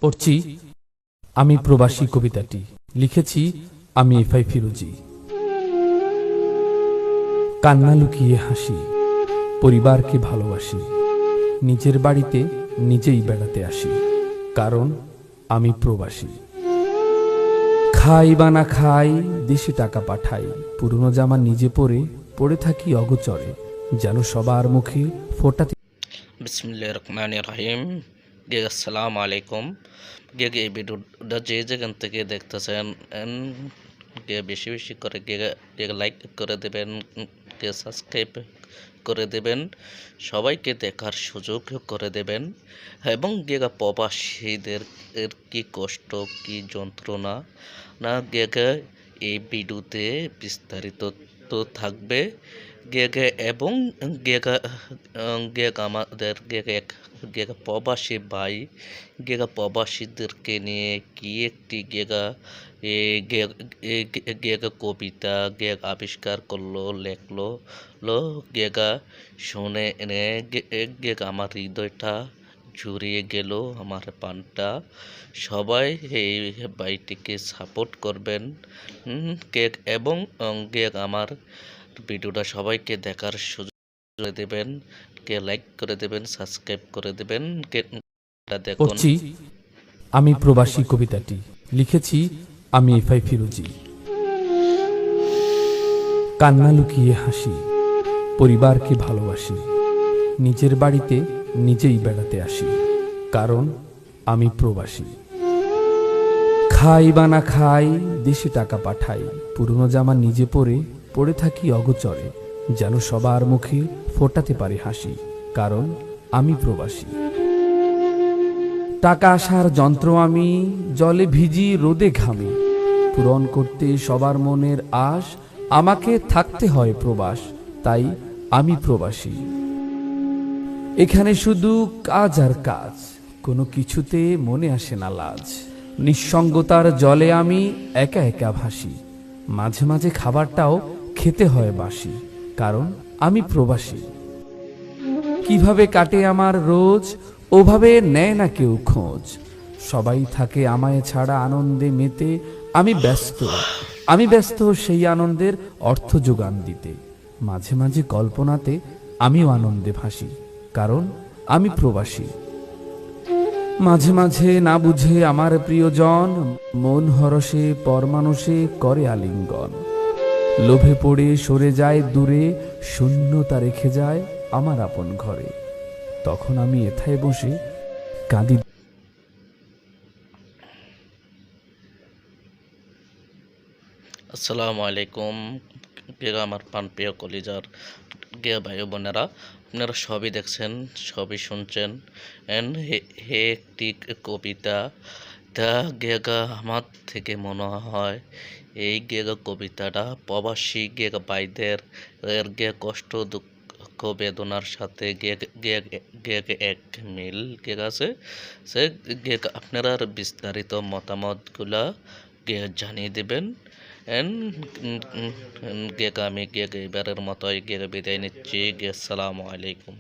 পড়ছি আমি প্রবাসী কবিতাটি। লিখেছি আমি এফআই ফিরোজি। কান্না লুকিয়ে হাসি, পরিবারকে ভালোবাসি, নিজের বাড়িতে নিজেই বেড়াতে আসি, কারণ আমি প্রবাসী। খাই বা না খাই, দেশে টাকা পাঠাই, পুরনো জামা নিজে পরে থাকি অগোচরে, যেন সবার মুখে ফোটাতে। বিসমিল্লাহির রহমানির রহিম। আসসালামু আলাইকুম। এই ভিডিওটা যে যেখান থেকে দেখতেছেন বেশি বেশি করে লাইক করে দেবেন, সাবস্ক্রাইব করে দেবেন, সবাইকে দেখার সুযোগ করে দেবেন এবং প্রবাসীদের কি কষ্ট কি যন্ত্রণা না এই ভিডিওতে বিস্তারিত তো থাকবে। এবং আমাদের প্রবাসী ভাই প্রবাসীদেরকে নিয়ে কি একটি কবিতা আবিষ্কার করলো, লেখলো শুনে আমার হৃদয়টা জুড়িয়ে গেল, আমার পানটা। সবাই এই বাইটিকে সাপোর্ট করবেন এবং আমার ভিডিওটা সবাইকে দেখার সুযোগ করে দেবেন, লাইক করে দেবেন, সাবস্ক্রাইব করে দেবেন। দেখুন, পড়ছি আমি প্রবাসী কবিতাটি। লিখেছি আমি এফআই ফিরোজি। কান্না লুকিয়ে হাসি, পরিবারকে ভালোবাসি, নিজের বাড়িতে নিজেই বেড়াতে আসি, কারণ আমি প্রবাসী। খাই বা না খাই, দেশে টাকা পাঠাই, পুরনো জামা নিজে পরে থাকি অগোচরে, যেন সবার মুখে ফোটাতে পারি হাসি, কারণ আমি প্রবাসী। টাকা আসার যন্ত্র আমি, জলে ভিজি রোদে ঘামি, পূরণ করতে সবার মনের আশ, আমাকে থাকতে হয় প্রবাস, তাই আমি প্রবাসী। এখানে শুধু কাজ আর কাজ, কোনো কিছুতে মনে আসে না লাজ। নিঃসঙ্গতার জলে আমি একা একা ভাসি, মাঝে মাঝে খাবারটাও খেতে হয় বাসি, কারণ আমি প্রবাসী। কিভাবে কাটে আমার রোজ, ওভাবে নেয় না কেউ খোঁজ। সবাই থাকে আমায় ছাড়া আনন্দে মেতে, আমি ব্যস্ত সেই আনন্দের অর্থ যোগান দিতে। মাঝে মাঝে কল্পনাতে আমিও আনন্দে ভাসি, কারণ আমি প্রবাসী। মাঝে মাঝে না বুঝে আমার প্রিয়জন, মন হরষে পরমানুষে করে আলিঙ্গন। লোভে পড়ে সরে যায় দূরে, শূন্যতা রেখে যায় আমার আপন ঘরে। তখন আমি এথায় বসে কাঁদি। আসসালামু আলাইকুম। আমার প্রিয় কলিজার ভাই বোনেরা, আপনারা সবই দেখছেন, সবই শুনছেন। হে একটি কবিতা তা আমার থেকে মনে হয় এই কবিতাটা প্রবাসী ভাইদের কষ্ট দুঃখ বেদনার সাথে এক মিল আছে। সে আপনারা বিস্তারিত মতামতগুলা জানিয়ে দেবেন। আমি এবারের মতো বিদায় নিচ্ছি। আসসালামু আলাইকুম।